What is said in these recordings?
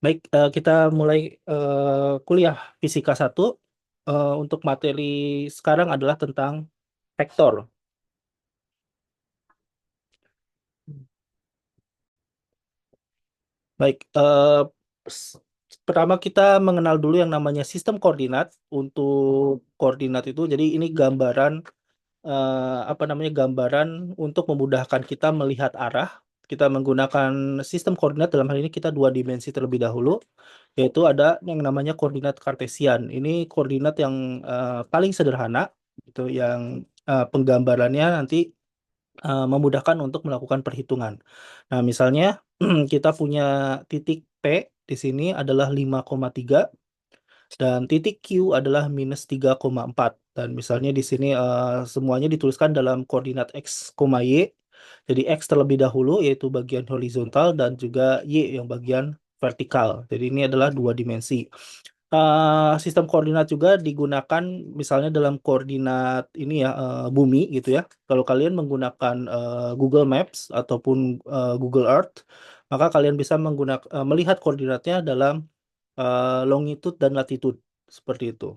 Baik, kita mulai kuliah Fisika 1. Untuk materi sekarang adalah tentang vektor. Baik, s- pertama kita mengenal dulu yang namanya sistem koordinat. Untuk koordinat itu, jadi ini gambaran, apa namanya, gambaran untuk memudahkan kita melihat arah. Kita menggunakan sistem koordinat, dalam hal ini kita dua dimensi terlebih dahulu, yaitu ada yang namanya koordinat kartesian. Ini koordinat yang paling sederhana, itu yang penggambarannya nanti memudahkan untuk melakukan perhitungan. Nah, misalnya kita punya titik P di sini adalah 5,3 dan titik Q adalah -3,4. Dan misalnya di sini semuanya dituliskan dalam koordinat X, Y. Jadi X terlebih dahulu yaitu bagian horizontal dan juga Y yang bagian vertikal. Jadi ini adalah dua dimensi. Sistem koordinat juga digunakan misalnya dalam koordinat ini ya, bumi gitu ya. Kalau kalian menggunakan Google Maps ataupun Google Earth, maka kalian bisa melihat koordinatnya dalam longitude dan latitude seperti itu.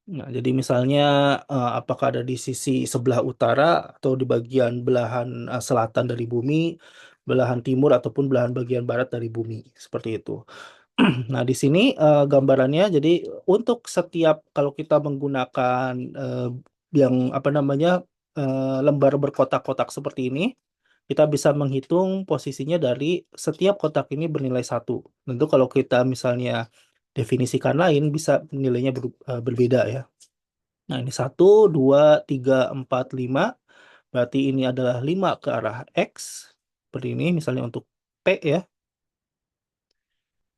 Nah, jadi misalnya apakah ada di sisi sebelah utara atau di bagian belahan selatan dari bumi, belahan timur ataupun belahan bagian barat dari bumi, seperti itu. Nah, di sini gambarannya, jadi untuk setiap kalau kita menggunakan yang apa namanya, lembar berkotak-kotak seperti ini, kita bisa menghitung posisinya dari setiap kotak ini bernilai satu. Tentu kalau kita misalnya definisikan lain, bisa nilainya berbeda ya. Nah, ini satu, dua, tiga, empat, lima. Berarti ini adalah 5 ke arah X. Seperti ini, misalnya untuk P ya.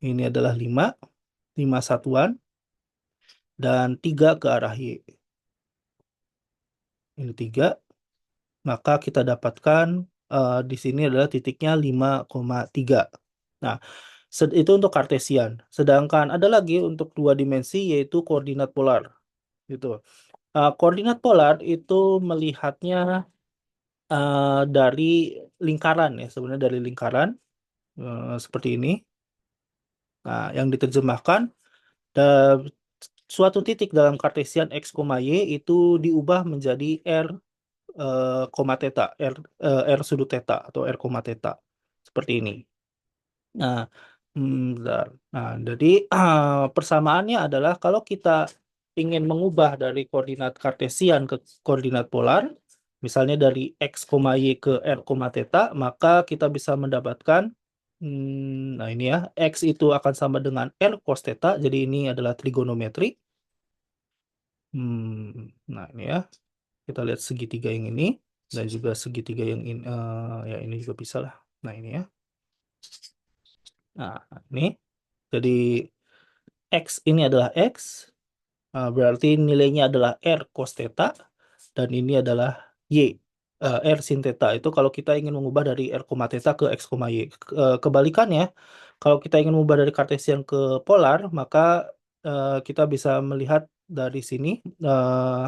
Ini adalah 5 satuan. Dan 3 ke arah Y. Ini 3. Maka kita dapatkan di sini adalah titiknya 5,3. Nah, itu untuk kartesian. Sedangkan ada lagi untuk dua dimensi, yaitu koordinat polar. Gitu. Koordinat polar itu melihatnya dari lingkaran ya, sebenarnya dari lingkaran seperti ini. Nah, yang diterjemahkan, da- suatu titik dalam kartesian X, Y itu diubah menjadi R, koma theta, R sudut theta atau R koma theta. Seperti ini. Nah, bentar. Nah, jadi persamaannya adalah kalau kita ingin mengubah dari koordinat kartesian ke koordinat polar, misalnya dari X, Y ke R, theta, maka kita bisa mendapatkan, nah ini ya, X itu akan sama dengan R cos theta, jadi ini adalah trigonometri. Nah ini ya, kita lihat segitiga yang ini, dan juga segitiga yang ini, ya ini juga bisa lah. Nah ini ya. Nah, ini. Jadi X ini adalah X, berarti nilainya adalah R cos theta, dan ini adalah Y, R sin theta. Itu kalau kita ingin mengubah dari R, theta ke X, Y. Kebalikannya, kalau kita ingin mengubah dari kartesian ke polar, maka kita bisa melihat dari sini eh,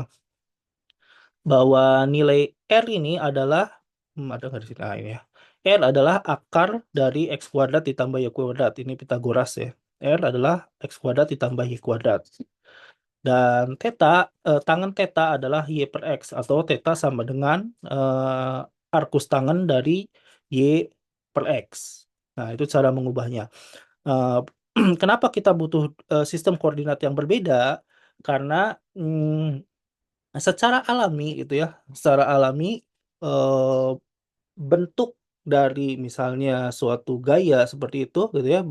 bahwa nilai R ini adalah, ada nggak di sini? Nah, ini ya. R adalah akar dari X kuadrat ditambah Y kuadrat. Ini Pitagoras ya. R adalah X kuadrat ditambah Y kuadrat. Dan theta, tangen theta adalah Y per X, atau theta sama dengan arkus tangen dari Y per X. Nah, itu cara mengubahnya. Eh, Kenapa kita butuh sistem koordinat yang berbeda? Karena secara alami gitu ya, secara alami eh, bentuk dari misalnya suatu gaya seperti itu gitu ya,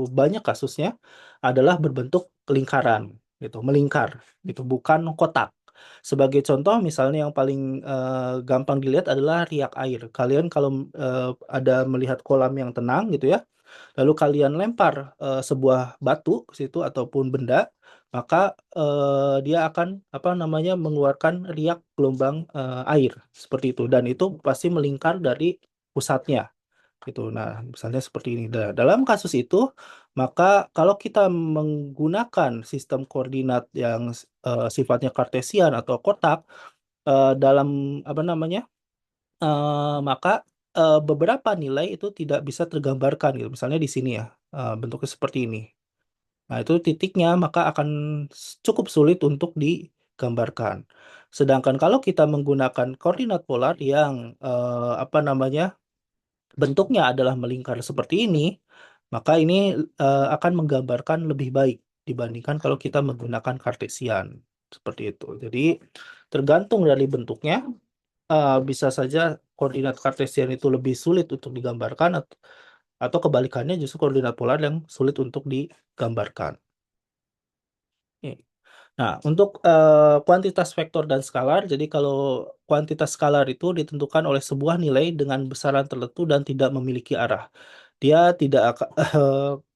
banyak kasusnya adalah berbentuk lingkaran gitu, melingkar gitu, bukan kotak. Sebagai contoh, misalnya yang paling gampang dilihat adalah riak air. Kalian kalau ada melihat kolam yang tenang gitu ya, lalu kalian lempar sebuah batu ke situ ataupun benda, maka dia akan apa namanya, mengeluarkan riak gelombang air seperti itu, dan itu pasti melingkar dari pusatnya gitu. Nah, misalnya seperti ini. Dalam kasus itu, maka kalau kita menggunakan sistem koordinat yang sifatnya kartesian atau kotak dalam apa namanya, maka beberapa nilai itu tidak bisa tergambarkan gitu. Misalnya di sini ya, bentuknya seperti ini. Nah, itu titiknya maka akan cukup sulit untuk digambarkan. Sedangkan kalau kita menggunakan koordinat polar yang apa namanya bentuknya adalah melingkar seperti ini, maka ini akan menggambarkan lebih baik dibandingkan kalau kita menggunakan kartesian seperti itu. Jadi tergantung dari bentuknya, bisa saja koordinat kartesian itu lebih sulit untuk digambarkan atau kebalikannya justru koordinat polar yang sulit untuk digambarkan. Oke. Nah, untuk kuantitas vektor dan skalar, jadi kalau kuantitas skalar itu ditentukan oleh sebuah nilai dengan besaran tertentu dan tidak memiliki arah. Dia tidak akan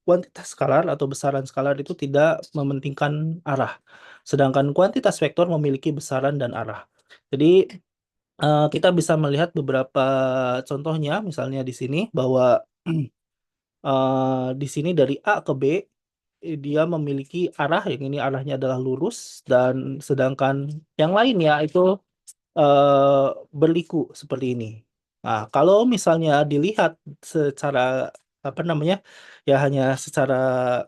kuantitas skalar atau besaran skalar itu tidak mementingkan arah. Sedangkan kuantitas vektor memiliki besaran dan arah. Jadi kita bisa melihat beberapa contohnya, misalnya di sini bahwa di sini dari A ke B dia memiliki arah, yang ini arahnya adalah lurus, dan sedangkan yang lainnya itu berliku seperti ini. Nah, kalau misalnya dilihat secara apa namanya ya hanya secara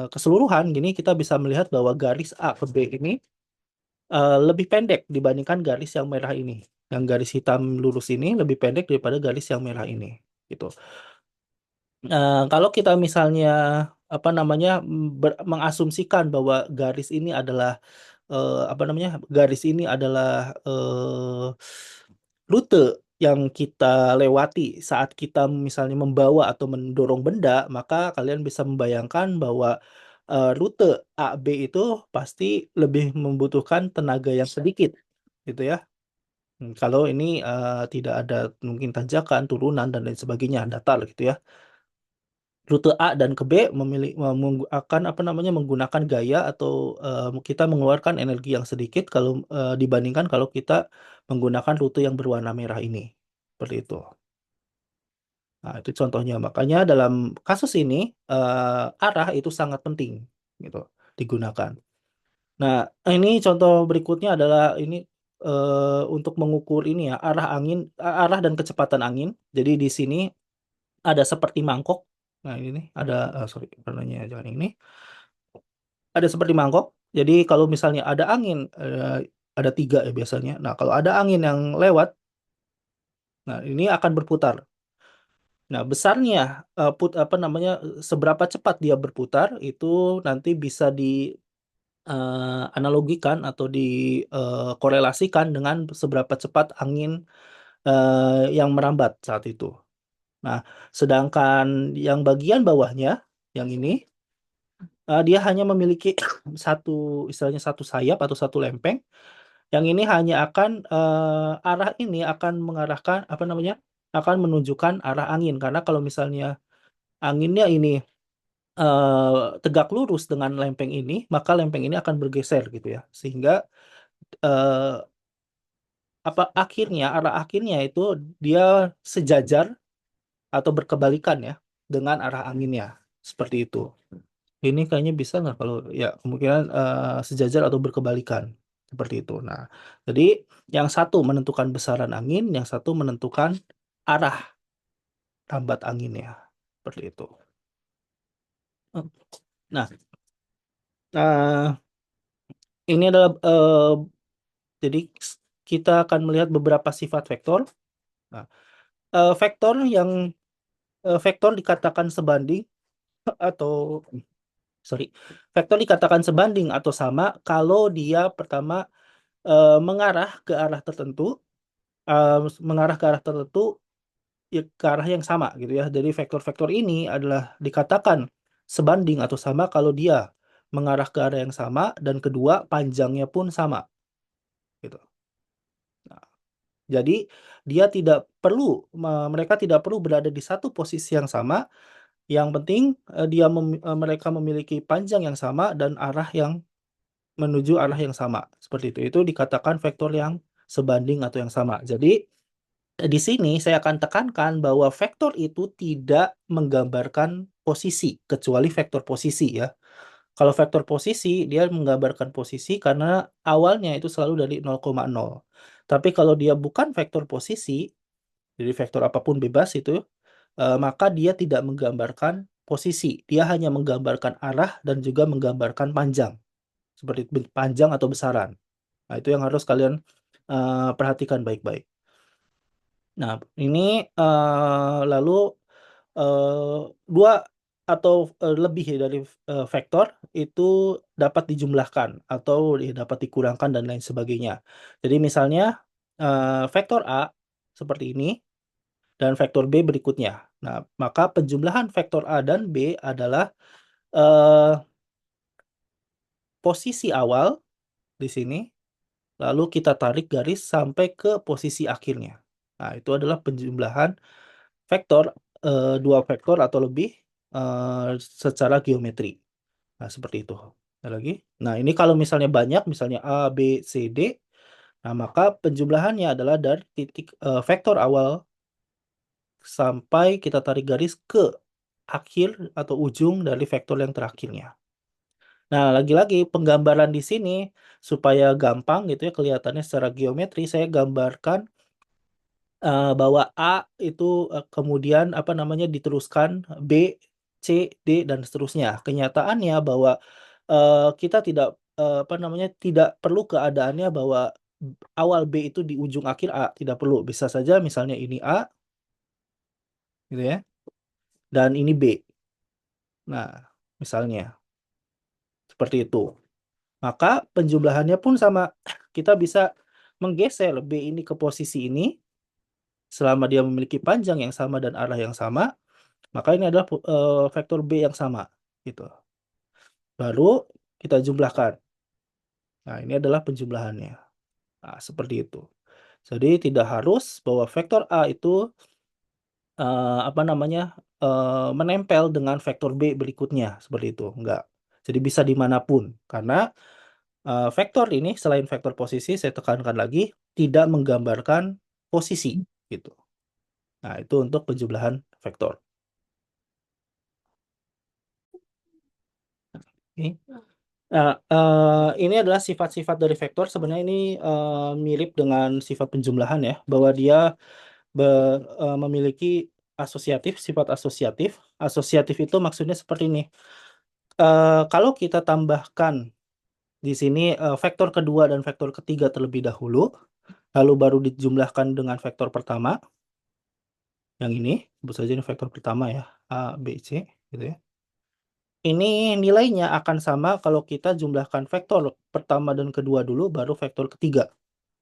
keseluruhan gini, kita bisa melihat bahwa garis A ke B ini lebih pendek dibandingkan garis yang merah ini. Yang garis hitam lurus ini lebih pendek daripada garis yang merah ini, gitu. Kalau kita misalnya apa namanya mengasumsikan bahwa garis ini adalah apa namanya garis ini adalah rute yang kita lewati saat kita misalnya membawa atau mendorong benda, maka kalian bisa membayangkan bahwa rute A B itu pasti lebih membutuhkan tenaga yang sedikit, gitu ya. Kalau ini tidak ada mungkin tanjakan, turunan dan lain sebagainya, datar gitu ya. Rute A dan ke B akan apa namanya menggunakan gaya atau kita mengeluarkan energi yang sedikit kalau dibandingkan kalau kita menggunakan rute yang berwarna merah ini. Seperti itu. Nah, itu contohnya. Makanya dalam kasus ini arah itu sangat penting gitu digunakan. Nah, ini contoh berikutnya adalah ini untuk mengukur ini ya arah dan kecepatan angin. Jadi di sini ada seperti mangkok. Nah, ini nih ada sorry, warnanya jangan ini. Ada seperti mangkok. Jadi kalau misalnya ada angin, ada tiga ya biasanya. Nah, kalau ada angin yang lewat, nah ini akan berputar. Nah, besarnya apa namanya seberapa cepat dia berputar itu nanti bisa di analogikan atau dikorelasikan dengan seberapa cepat angin yang merambat saat itu. Nah, sedangkan yang bagian bawahnya, yang ini, dia hanya memiliki istilahnya satu sayap atau satu lempeng. Yang ini hanya akan arah ini akan mengarahkan apa namanya, akan menunjukkan arah angin. Karena kalau misalnya anginnya ini tegak lurus dengan lempeng ini, maka lempeng ini akan bergeser gitu ya. Sehingga eh, arah akhirnya itu dia sejajar atau berkebalikan ya dengan arah anginnya. Seperti itu. Ini kayaknya bisa nggak kalau ya kemungkinan sejajar atau berkebalikan seperti itu. Nah, jadi yang satu menentukan besaran angin, yang satu menentukan arah rambat anginnya seperti itu. Nah, eh, ini adalah jadi kita akan melihat beberapa sifat vektor. Nah, vektor yang vektor dikatakan sebanding atau sorry, vektor dikatakan sebanding atau sama kalau dia pertama mengarah ke arah tertentu, mengarah ke arah tertentu ya, ke arah yang sama gitu ya. Jadi vektor-vektor ini adalah dikatakan sebanding atau sama kalau dia mengarah ke arah yang sama dan kedua panjangnya pun sama gitu. Nah, jadi dia tidak perlu mereka tidak perlu berada di satu posisi yang sama. Yang penting mereka memiliki panjang yang sama dan arah yang menuju arah yang sama. Seperti itu. Itu dikatakan vektor yang sebanding atau yang sama. Jadi di sini saya akan tekankan bahwa vektor itu tidak menggambarkan posisi, kecuali vektor posisi ya. Kalau vektor posisi, dia menggambarkan posisi karena awalnya itu selalu dari 0,0. Tapi kalau dia bukan vektor posisi, Jadi vektor apapun bebas itu, maka dia tidak menggambarkan posisi. Dia hanya menggambarkan arah dan juga menggambarkan panjang. Seperti panjang atau besaran. Nah, itu yang harus kalian perhatikan baik-baik. Nah, ini lalu dua atau lebih dari vektor itu dapat dijumlahkan atau dapat dikurangkan dan lain sebagainya. Jadi misalnya vektor A seperti ini dan vektor B berikutnya. Nah, maka penjumlahan vektor A dan B adalah eh, posisi awal di sini, lalu kita tarik garis sampai ke posisi akhirnya. Nah, itu adalah penjumlahan vektor, dua vektor atau lebih secara geometri. Nah, seperti itu. Ada lagi. Nah, ini kalau misalnya banyak, misalnya A, B, C, D, nah maka penjumlahannya adalah dari titik vektor awal sampai kita tarik garis ke akhir atau ujung dari vektor yang terakhirnya. Nah, lagi-lagi penggambaran di sini supaya gampang gitu ya kelihatannya secara geometri, saya gambarkan bahwa A itu kemudian apa namanya diteruskan B, C, D dan seterusnya. Kenyataannya bahwa kita tidak apa namanya tidak perlu keadaannya bahwa awal B itu di ujung akhir A, tidak perlu. Bisa saja misalnya ini A gitu ya dan ini B. Nah, misalnya seperti itu. Maka penjumlahannya pun sama. Kita bisa menggeser B ini ke posisi ini selama dia memiliki panjang yang sama dan arah yang sama, maka ini adalah vektor B yang sama gitu. Baru kita jumlahkan. Nah, ini adalah penjumlahannya. Nah, seperti itu. Jadi tidak harus bahwa vektor A itu apa namanya menempel dengan vektor B berikutnya seperti itu. Enggak. Jadi bisa dimanapun karena vektor ini selain vektor posisi saya tekankan lagi tidak menggambarkan posisi gitu. Nah, itu untuk penjumlahan vektor. Oke. Nah, ini adalah sifat-sifat dari vektor. Sebenarnya ini mirip dengan sifat penjumlahan ya, bahwa dia memiliki asosiatif, sifat asosiatif. Asosiatif itu maksudnya seperti ini. Kalau kita tambahkan di sini vektor kedua dan vektor ketiga terlebih dahulu, lalu baru dijumlahkan dengan vektor pertama, yang ini, sebut saja ini vektor pertama ya, A, B, C, gitu ya. Ini nilainya akan sama kalau kita jumlahkan vektor pertama dan kedua dulu, baru vektor ketiga.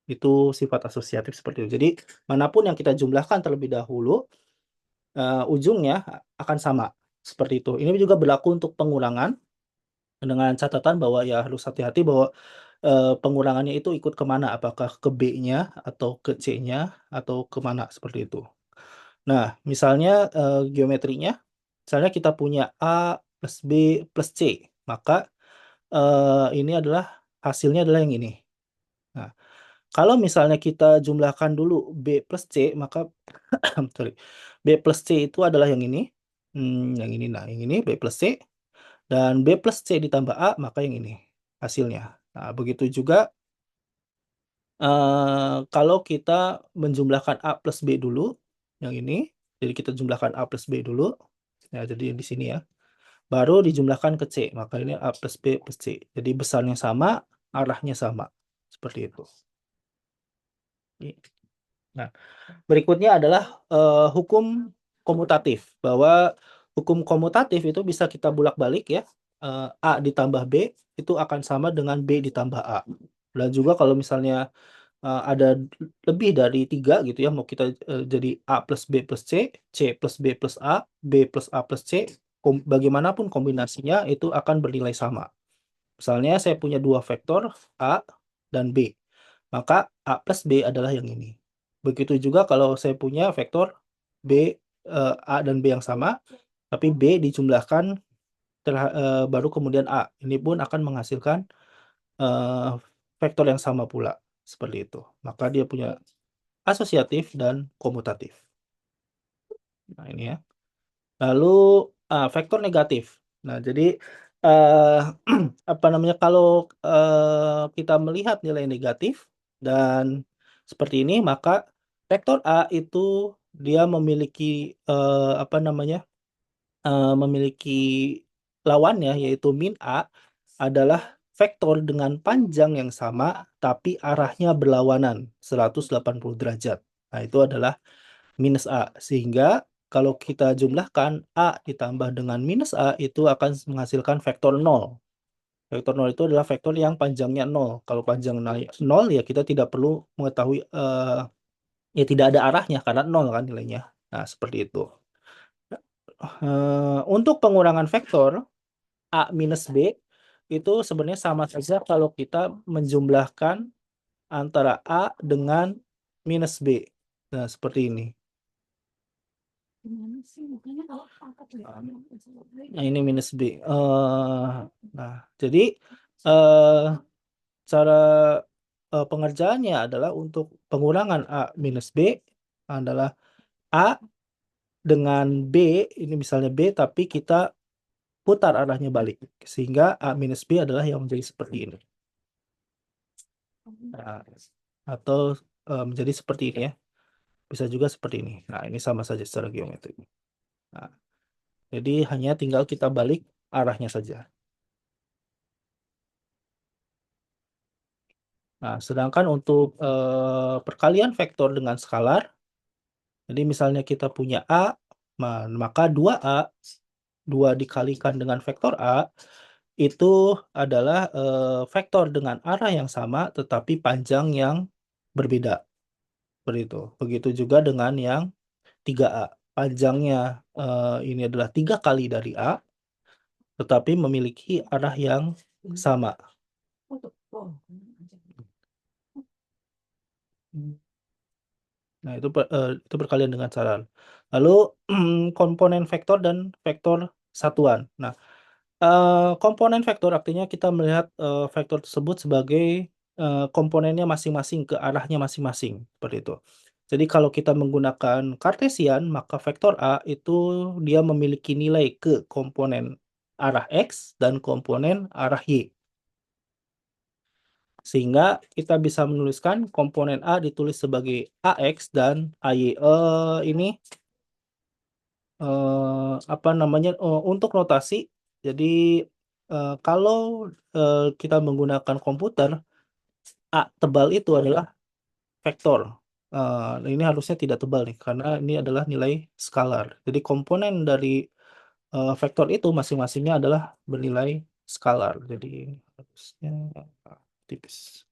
Itu sifat asosiatif seperti itu. Jadi, manapun yang kita jumlahkan terlebih dahulu, ujungnya akan sama. Seperti itu. Ini juga berlaku untuk pengurangan, dengan catatan bahwa ya harus hati-hati bahwa pengurangannya itu ikut kemana, apakah ke B-nya, atau ke C-nya, atau kemana, seperti itu. Nah, misalnya geometrinya, misalnya kita punya A plus B plus C, maka ini adalah hasilnya adalah yang ini. Nah, kalau misalnya kita jumlahkan dulu B plus C, maka sorry, B plus C itu adalah yang ini, yang ini. Nah, yang ini B plus C dan B plus C ditambah A, maka yang ini hasilnya. Nah, begitu juga kalau kita menjumlahkan A plus B dulu, yang ini, jadi kita jumlahkan A plus B dulu, ya jadi di sini ya, baru dijumlahkan ke C, maka ini A plus B plus C. Jadi besarnya sama, arahnya sama, seperti itu. Nah, berikutnya adalah hukum komutatif, bahwa hukum komutatif itu bisa kita bolak-balik ya, A ditambah B itu akan sama dengan B ditambah A. Dan juga kalau misalnya ada lebih dari 3 gitu ya, mau kita jadi A plus B plus C plus B plus A, B plus A plus C, bagaimanapun kombinasinya itu akan bernilai sama. Misalnya saya punya dua vektor A dan B, maka A plus B adalah yang ini. Begitu juga kalau saya punya vektor B, A dan B yang sama, tapi B dijumlahkan baru kemudian A. Ini pun akan menghasilkan eh, vektor yang sama pula. Seperti itu. Maka dia punya asosiatif dan komutatif. Nah, ini ya. Lalu vektor negatif. Nah, jadi apa namanya kalau kita melihat nilai negatif dan seperti ini, maka vektor A itu dia memiliki apa namanya memiliki lawannya yaitu min A adalah vektor dengan panjang yang sama tapi arahnya berlawanan 180 derajat. Nah, itu adalah minus A. Sehingga kalau kita jumlahkan A ditambah dengan minus A itu akan menghasilkan vektor 0. Vektor 0 itu adalah vektor yang panjangnya 0. Kalau panjang 0 ya kita tidak perlu mengetahui ya tidak ada arahnya karena 0 kan nilainya. Nah, seperti itu. Untuk pengurangan vektor A minus B itu sebenarnya sama saja kalau kita menjumlahkan antara A dengan minus B. Nah, seperti ini. Nah, ini minus B. Nah, jadi eh, cara pengerjaannya adalah untuk pengurangan A minus B adalah A dengan B, ini misalnya B, tapi kita putar arahnya balik. Sehingga A minus B adalah yang menjadi seperti ini. Nah, atau menjadi seperti ini ya. Bisa juga seperti ini. Nah, ini sama saja secara geometri. Nah, jadi hanya tinggal kita balik arahnya saja. Nah, sedangkan untuk perkalian vektor dengan skalar, jadi misalnya kita punya A, maka 2A, 2 dikalikan dengan vektor A, itu adalah vektor dengan arah yang sama tetapi panjang yang berbeda. Seperti itu. Begitu juga dengan yang 3A. Panjangnya ini adalah 3 kali dari A, tetapi memiliki arah yang sama. Nah, itu perkalian dengan saran. Lalu komponen vektor dan vektor satuan. Nah, komponen vektor artinya kita melihat vektor tersebut sebagai komponennya masing-masing ke arahnya masing-masing seperti itu. Jadi kalau kita menggunakan Kartesian, maka vektor A itu dia memiliki nilai ke komponen arah X dan komponen arah Y. Sehingga kita bisa menuliskan komponen A ditulis sebagai AX dan AY. Ini apa namanya untuk notasi. Jadi kalau kita menggunakan komputer, A tebal itu adalah vektor. Ini harusnya tidak tebal nih karena ini adalah nilai skalar. Jadi komponen dari vektor itu masing-masingnya adalah bernilai skalar. Jadi harusnya tipis.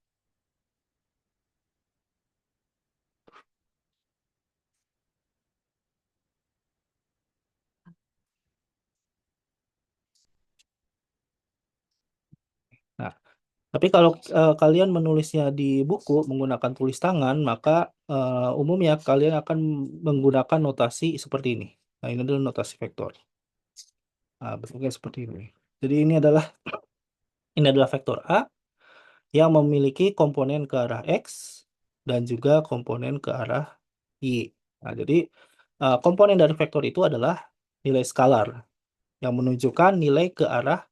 Nah, tapi kalau kalian menulisnya di buku menggunakan tulis tangan, maka umumnya kalian akan menggunakan notasi seperti ini. Nah, ini adalah notasi vektor. Nah, bentuknya seperti ini. Jadi ini adalah vektor A yang memiliki komponen ke arah X dan juga komponen ke arah Y. Nah, jadi komponen dari vektor itu adalah nilai skalar yang menunjukkan nilai ke arah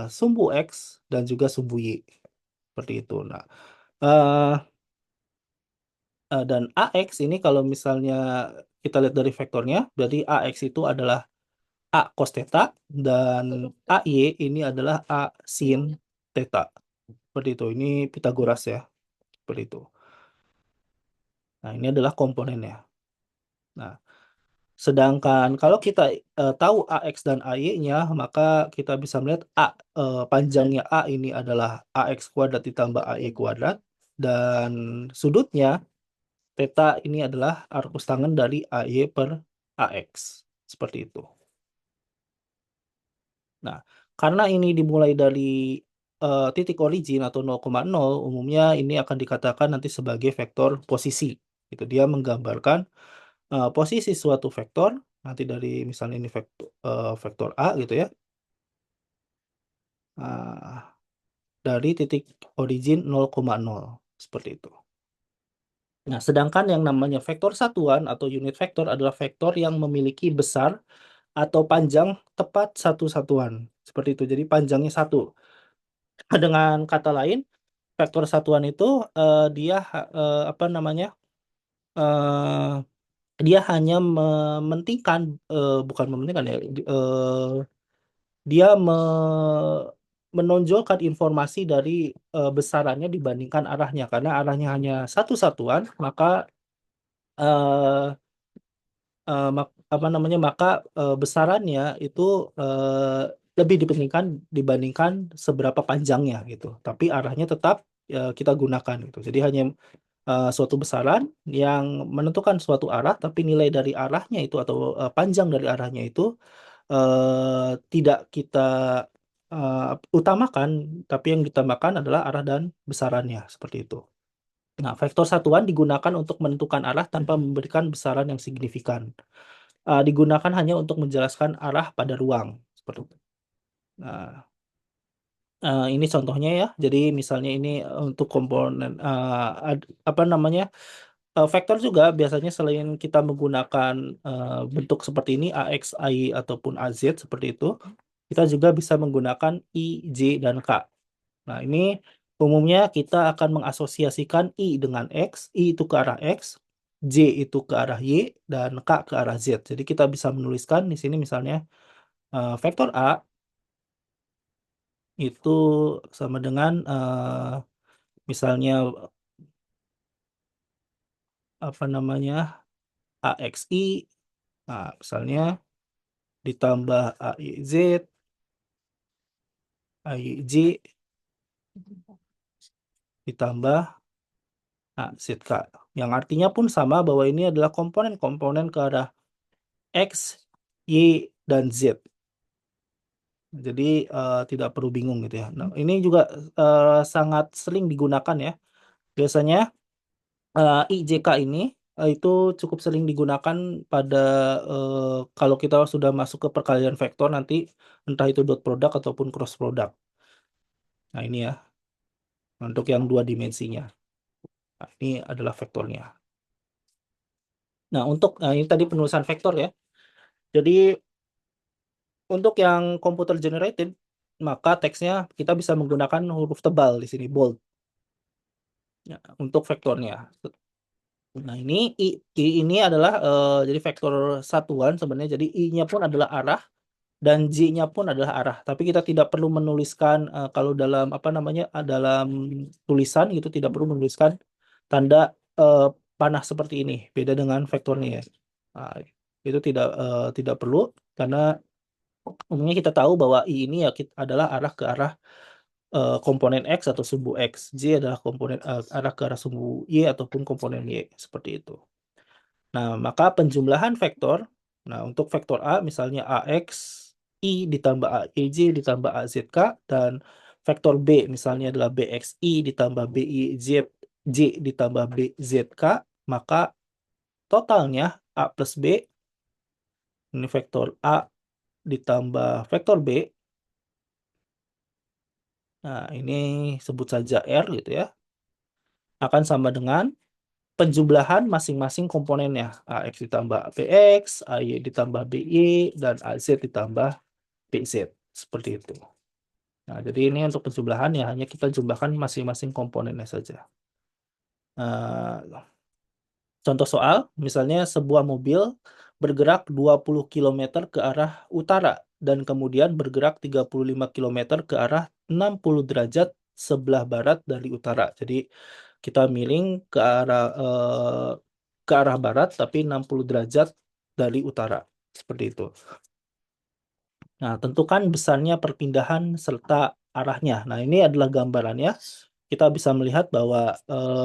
sumbu X dan juga sumbu Y. Seperti itu. Nah, eh, dan AX ini kalau misalnya kita lihat dari vektornya, berarti AX itu adalah A cos theta dan AY ini adalah A sin theta. Seperti itu. Ini Pitagoras ya. Seperti itu. Nah, ini adalah komponennya. Nah, sedangkan kalau kita tahu AX dan AY-nya, maka kita bisa melihat panjangnya A ini adalah AX kuadrat ditambah AY kuadrat dan sudutnya Theta ini adalah arcus tangen dari AY per AX. Seperti itu. Nah, karena ini dimulai dari titik origin atau 0,0, umumnya ini akan dikatakan nanti sebagai vektor posisi. Itu dia menggambarkan posisi suatu vektor, nanti dari misalnya ini vektor A gitu ya. Dari titik origin 0,0. Seperti itu. Nah, sedangkan yang namanya vektor satuan atau unit vektor adalah vektor yang memiliki besar atau panjang tepat satu satuan. Seperti itu. Jadi panjangnya satu. Dengan kata lain, vektor satuan itu dia apa namanya? dia hanya mementingkan, bukan mementingkan ya, dia menonjolkan informasi dari besarannya dibandingkan arahnya, karena arahnya hanya satu satuan, maka eh, apa namanya, maka besarannya itu lebih dipentingkan dibandingkan seberapa panjangnya gitu. Tapi arahnya tetap kita gunakan gitu. Jadi hanya suatu besaran yang menentukan suatu arah, tapi nilai dari arahnya itu atau panjang dari arahnya itu tidak kita utamakan, tapi yang ditambahkan adalah arah dan besarannya seperti itu. Nah, vektor satuan digunakan untuk menentukan arah tanpa memberikan besaran yang signifikan. Digunakan hanya untuk menjelaskan arah pada ruang seperti itu. Nah, ini contohnya ya. Jadi misalnya ini untuk komponen apa namanya, vektor juga biasanya selain kita menggunakan bentuk seperti ini AX, AY ataupun AZ seperti itu, kita juga bisa menggunakan I, J, dan K. Nah, ini umumnya kita akan mengasosiasikan I dengan X, I itu ke arah X, J itu ke arah Y, dan K ke arah Z. Jadi kita bisa menuliskan di sini misalnya vektor A itu sama dengan misalnya apa namanya AXI, nah, misalnya ditambah AYZ, AYJ ditambah AZK. Yang artinya pun sama bahwa ini adalah komponen-komponen ke arah X, Y, dan Z. Jadi tidak perlu bingung gitu ya. Nah, ini juga sangat sering digunakan ya. Biasanya IJK ini itu cukup sering digunakan pada kalau kita sudah masuk ke perkalian vektor nanti, entah itu dot product ataupun cross product. Nah, ini ya untuk yang dua dimensinya. Nah, ini adalah vektornya. Nah, untuk ini tadi penulisan vektor ya. Jadi untuk yang computer generated, maka teksnya kita bisa menggunakan huruf tebal di sini, bold. Ya, untuk vektornya. Nah, ini I ini adalah jadi vektor satuan sebenarnya. Jadi I-nya pun adalah arah dan J-nya pun adalah arah. Tapi kita tidak perlu menuliskan kalau dalam apa namanya dalam tulisan gitu tidak perlu menuliskan tanda panah seperti ini. Beda dengan vektornya ya. Nah, itu tidak perlu karena umumnya kita tahu bahwa I ini ya adalah arah ke arah komponen X atau sumbu X. J adalah komponen arah ke arah sumbu Y ataupun komponen Y seperti itu. Nah, maka penjumlahan vektor, nah untuk vektor A misalnya AX I ditambah AEJ ditambah AZK, dan vektor B misalnya adalah BXI ditambah BIJ J ditambah BZK, maka totalnya A plus B, ini vektor A ditambah vektor B, nah ini sebut saja R gitu ya, akan sama dengan penjumlahan masing-masing komponennya. AX ditambah BX, AY ditambah BY, dan AZ ditambah BZ. Seperti itu. Nah, jadi ini untuk penjumlahan ya hanya kita jumlahkan masing-masing komponennya saja. Contoh soal, misalnya sebuah mobil bergerak 20 km ke arah utara dan kemudian bergerak 35 km ke arah 60 derajat sebelah barat dari utara. Jadi kita miring ke arah barat tapi 60 derajat dari utara. Seperti itu. Nah, tentukan besarnya perpindahan serta arahnya. Nah, ini adalah gambarannya. Kita bisa melihat bahwa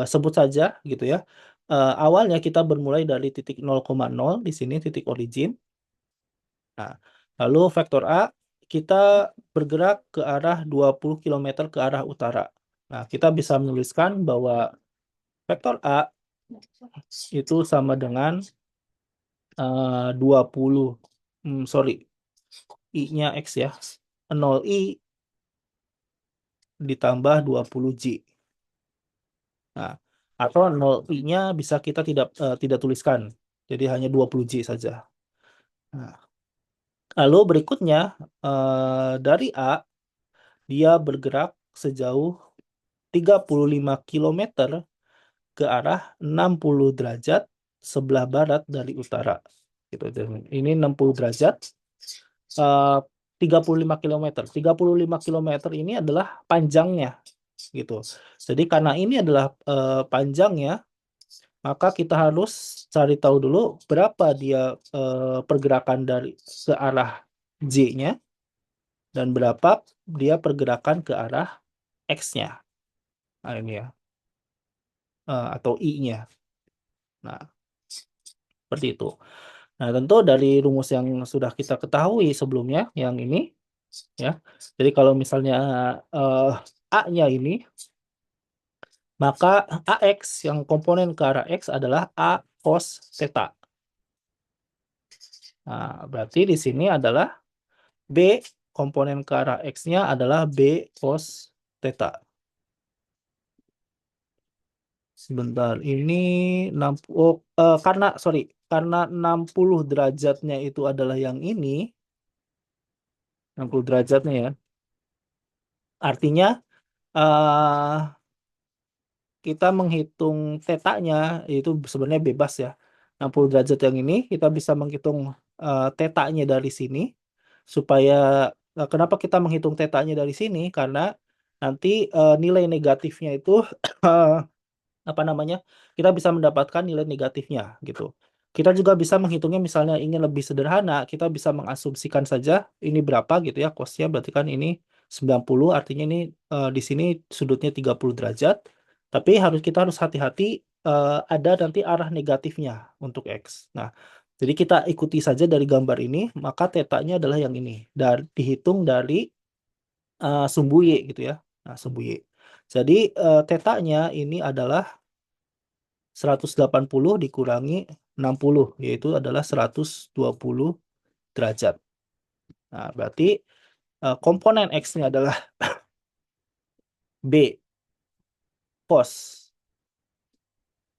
sebut saja gitu ya. Awalnya kita bermulai dari titik 0,0 di sini titik origin. Nah, lalu vektor A kita bergerak ke arah 20 km ke arah utara. Nah, kita bisa menuliskan bahwa vektor A itu sama dengan 20 sorry, I-nya X ya. 0I ditambah 20J. Nah, atau 0I-nya bisa kita tidak tuliskan. Jadi hanya 20J saja. Nah, lalu berikutnya dari A dia bergerak sejauh 35 km ke arah 60 derajat sebelah barat dari utara. Gitu. Dan ini 60 derajat, eh, 35 km. 35 km ini adalah panjangnya, gitu. Jadi karena ini adalah panjangnya, maka kita harus cari tahu dulu berapa dia pergerakan dari ke arah J-nya dan berapa dia pergerakan ke arah X-nya. Nah, ini ya, atau I-nya. Nah, seperti itu. Nah, tentu dari rumus yang sudah kita ketahui sebelumnya, yang ini, ya. Jadi kalau misalnya eh, A-nya ini, maka AX yang komponen ke arah X adalah A cos theta. Nah, berarti di sini adalah B komponen ke arah X-nya adalah B cos theta. Sebentar, ini 60, karena 60 derajatnya itu adalah yang ini, 60 derajatnya ya. Artinya eh kita menghitung tetanya itu sebenarnya bebas ya. 60 derajat yang ini kita bisa menghitung tetanya dari sini supaya kenapa kita menghitung tetanya dari sini? Karena nanti nilai negatifnya itu apa namanya, kita bisa mendapatkan nilai negatifnya gitu. Kita juga bisa menghitungnya, misalnya ingin lebih sederhana, kita bisa mengasumsikan saja ini berapa gitu ya cosnya, berarti kan ini 90, artinya ini di sini sudutnya 30 derajat, tapi kita harus hati-hati, ada nanti arah negatifnya untuk X. Nah, jadi kita ikuti saja dari gambar ini, maka tetanya adalah yang ini, dan dihitung dari sumbu Y gitu ya. Nah, sumbu Y. Jadi tetanya ini adalah 180 dikurangi 60, yaitu adalah 120 derajat. Nah, berarti komponen X-nya adalah B cos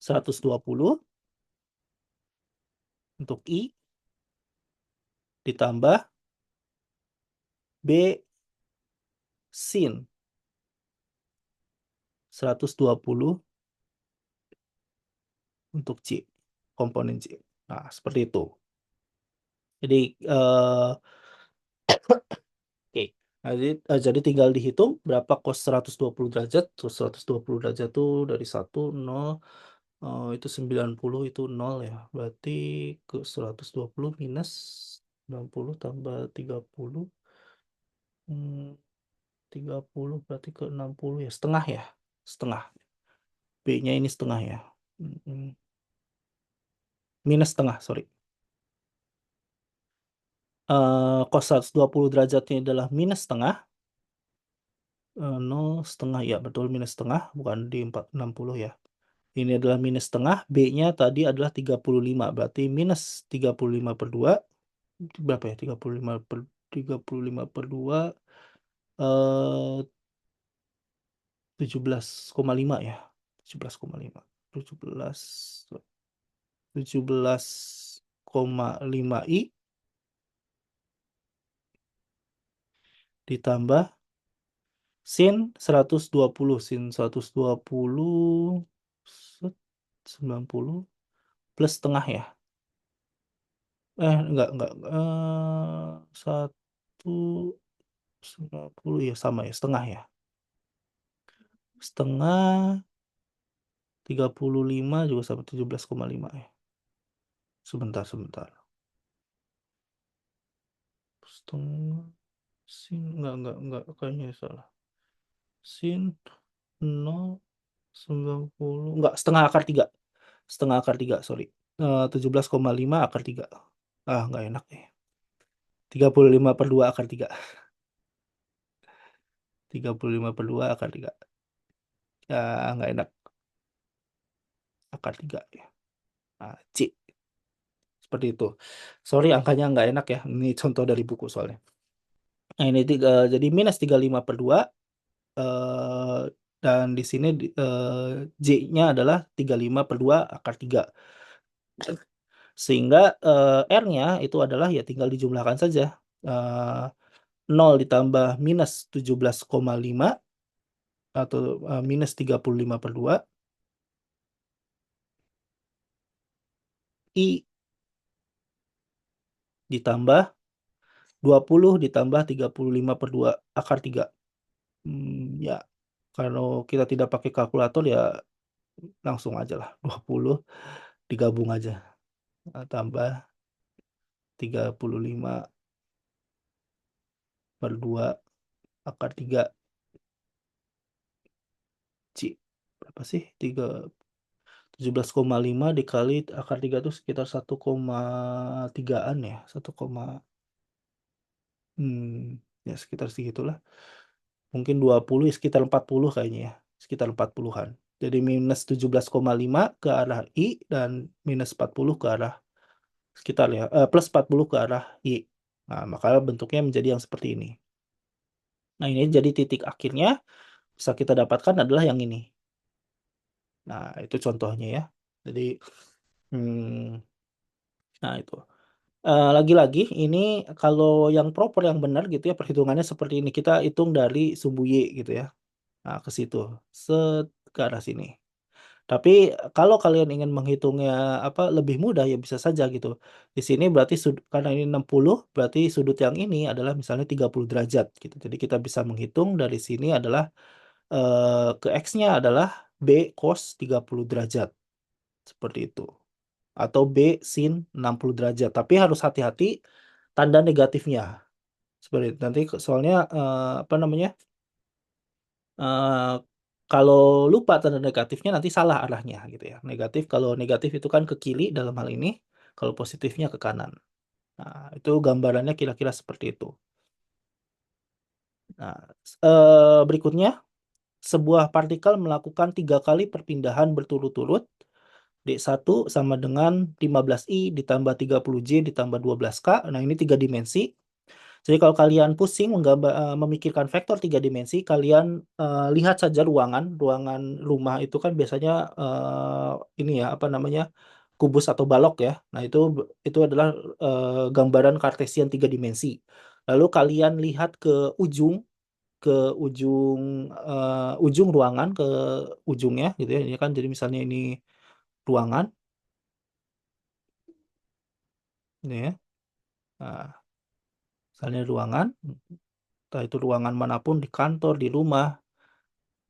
120 untuk I, ditambah B sin 120 untuk C, komponen C. Nah, seperti itu. Jadi, oke. Nah, jadi tinggal dihitung berapa cos 120 derajat. Terus 120 derajat itu dari 1, 0, itu 90, itu 0 ya. Berarti ke 120 minus 90 tambah 30. 30 berarti ke 60 ya. Setengah ya. Setengah. B-nya ini setengah ya. Minus setengah, sorry. Cos 120 derajatnya adalah minus setengah. 0 setengah ya, betul, minus setengah, bukan di 60 ya. Ini adalah minus setengah, B-nya tadi adalah 35, berarti minus 35 per 2, berapa ya, 35 per 2, 17,5 ya, 17,5, 17, 17,5 I ditambah sin 120, sin 120, 90 plus setengah ya. Enggak. 190 ya, sama ya, setengah ya. Setengah 35 juga sama 17,5 ya. Sebentar. Setengah sin, enggak, kayaknya salah. Sin 0,90, enggak, setengah akar 3. Setengah akar 3, sorry. 17,5 akar 3. Enggak enak ya. 35 per 2 akar 3. 35 per 2 akar 3. Ya, enggak enak. Akar 3 ya. C. Seperti itu. Sorry, angkanya nggak enak ya. Ini contoh dari buku soalnya. Nah, ini jadi minus 35 per 2. eh, dan di sini J-nya adalah 35 per 2 akar 3. Sehingga R-nya itu adalah ya tinggal dijumlahkan saja. Eh, 0 ditambah minus 17,5 atau minus 35 per 2 I ditambah 20 ditambah 35 per 2 akar 3. Ya, kalau kita tidak pakai kalkulator ya langsung aja lah. 20 digabung aja. Tambah 35 per 2 akar 3. Berapa sih? 17,5 dikali akar 3 itu sekitar 1,3-an ya. 1, ya sekitar segitulah. Mungkin 20 ya sekitar 40 kayaknya ya. Sekitar 40-an. Jadi minus 17,5 ke arah I dan minus 40 ke arah sekitar ya. Plus 40 ke arah I. Nah, maka bentuknya menjadi yang seperti ini. Nah, ini jadi titik akhirnya bisa kita dapatkan adalah yang ini. Nah, itu contohnya ya. Jadi, nah itu. Lagi-lagi ini kalau yang proper yang benar gitu ya perhitungannya seperti ini. Kita hitung dari sumbu Y gitu ya. Nah, ke situ. Set ke arah sini. Tapi kalau kalian ingin menghitungnya apa lebih mudah ya bisa saja gitu. Di sini berarti karena ini 60 berarti sudut yang ini adalah misalnya 30 derajat gitu. Jadi kita bisa menghitung dari sini adalah ke X-nya adalah B cos 30 derajat. Seperti itu. Atau B sin 60 derajat. Tapi harus hati-hati tanda negatifnya. Seperti itu. Nanti soalnya apa namanya? Kalau lupa tanda negatifnya nanti salah arahnya gitu ya. Kalau negatif itu kan ke kiri dalam hal ini, kalau positifnya ke kanan. Nah, itu gambarannya kira-kira seperti itu. Nah, berikutnya sebuah partikel melakukan 3 kali perpindahan berturut-turut. D1 sama dengan 15I ditambah 30J ditambah 12K. Nah, ini 3 dimensi. Jadi kalau kalian pusing memikirkan vektor 3 dimensi, kalian lihat saja ruangan rumah itu kan biasanya ini ya apa namanya kubus atau balok ya. Nah itu adalah gambaran kartesian 3 dimensi. Lalu kalian lihat ke ujung ruangan ke ujungnya gitu ya. Ini kan jadi misalnya ini ruangan, ini ya. Nah, misalnya ruangan, entah itu ruangan manapun di kantor, di rumah.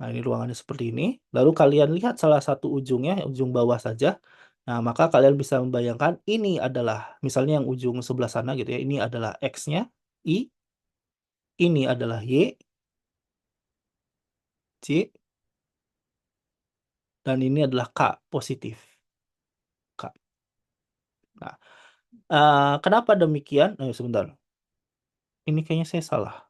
Nah, ini ruangannya seperti ini. Lalu kalian lihat salah satu ujungnya, ujung bawah saja. Nah, maka kalian bisa membayangkan ini adalah, misalnya yang ujung sebelah sana gitu ya, ini adalah X-nya, I, ini adalah Y, C, dan ini adalah K, positif. K. Nah, kenapa demikian? Sebentar. Ini kayaknya saya salah.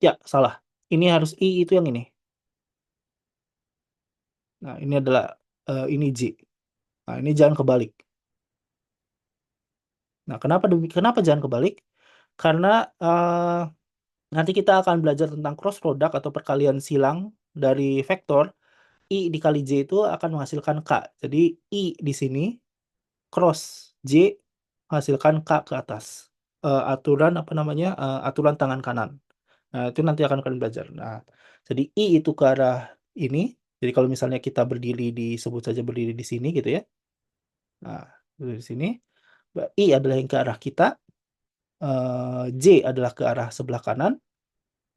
Ya, salah. Ini harus I itu yang ini. Nah, ini adalah, ini J. Nah, ini jangan kebalik. Nah, kenapa jangan kebalik? Karena nanti kita akan belajar tentang cross product atau perkalian silang dari vektor. I dikali J itu akan menghasilkan K. Jadi I di sini cross J menghasilkan K ke atas. Aturan apa namanya? Aturan tangan kanan. Nah, itu nanti akan kalian belajar. Nah, jadi I itu ke arah ini. Jadi kalau misalnya kita sebut saja berdiri di sini gitu ya. Nah, di sini. I adalah yang ke arah kita. J adalah ke arah sebelah kanan.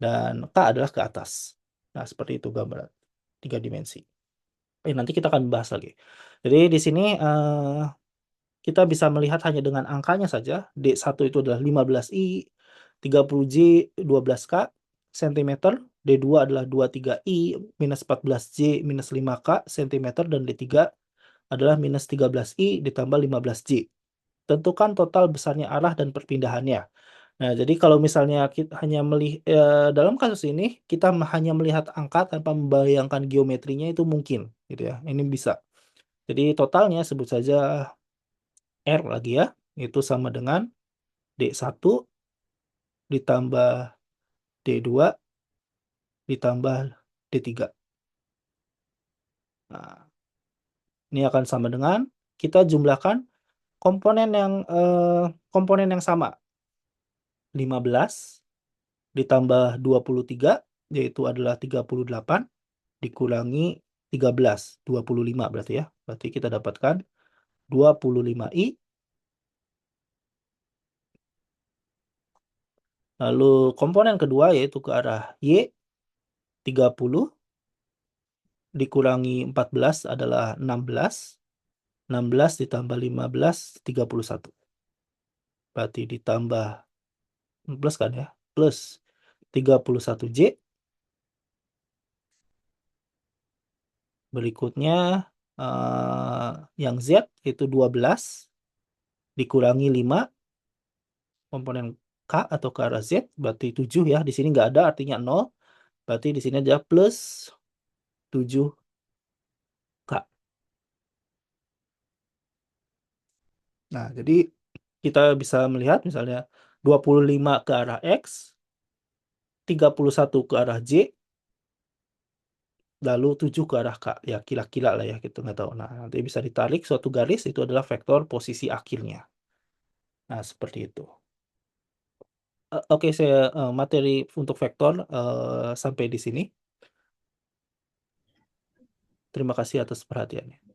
Dan K adalah ke atas. Nah, seperti itu gambaran 3 dimensi. Nanti kita akan bahas lagi. Jadi di sini kita bisa melihat hanya dengan angkanya saja. D1 itu adalah 15I, 30J, 12K cm. D2 adalah 23I, minus 14J, minus 5K cm. Dan D3 adalah minus 13I ditambah 15J. Tentukan total besarnya arah dan perpindahannya. Nah, jadi kalau misalnya kita hanya dalam kasus ini kita hanya melihat angka tanpa membayangkan geometrinya itu mungkin gitu ya. Ini bisa. Jadi totalnya sebut saja R lagi ya. Itu sama dengan D1 ditambah D2 ditambah D3. Nah, ini akan sama dengan kita jumlahkan komponen yang sama. 15 ditambah 23 yaitu adalah 38 dikurangi 13, 25 berarti ya. Berarti kita dapatkan 25i. Lalu komponen kedua yaitu ke arah Y, 30 dikurangi 14 adalah 16. 16 ditambah 15, 31. Berarti ditambah 14 kan ya, plus 31J. Berikutnya yang Z itu 12 dikurangi 5 komponen K atau ke arah Z berarti 7 ya. Di sini nggak ada artinya 0. Berarti di sini ada plus 7K. Nah, jadi kita bisa melihat misalnya 25 ke arah X, 31 ke arah J, lalu 7 ke arah K. Ya, kila-kila lah ya, gitu nggak tahu. Nah, nanti bisa ditarik suatu garis, itu adalah vektor posisi akhirnya. Nah, seperti itu. Oke, saya materi untuk vektor sampai di sini. Terima kasih atas perhatiannya.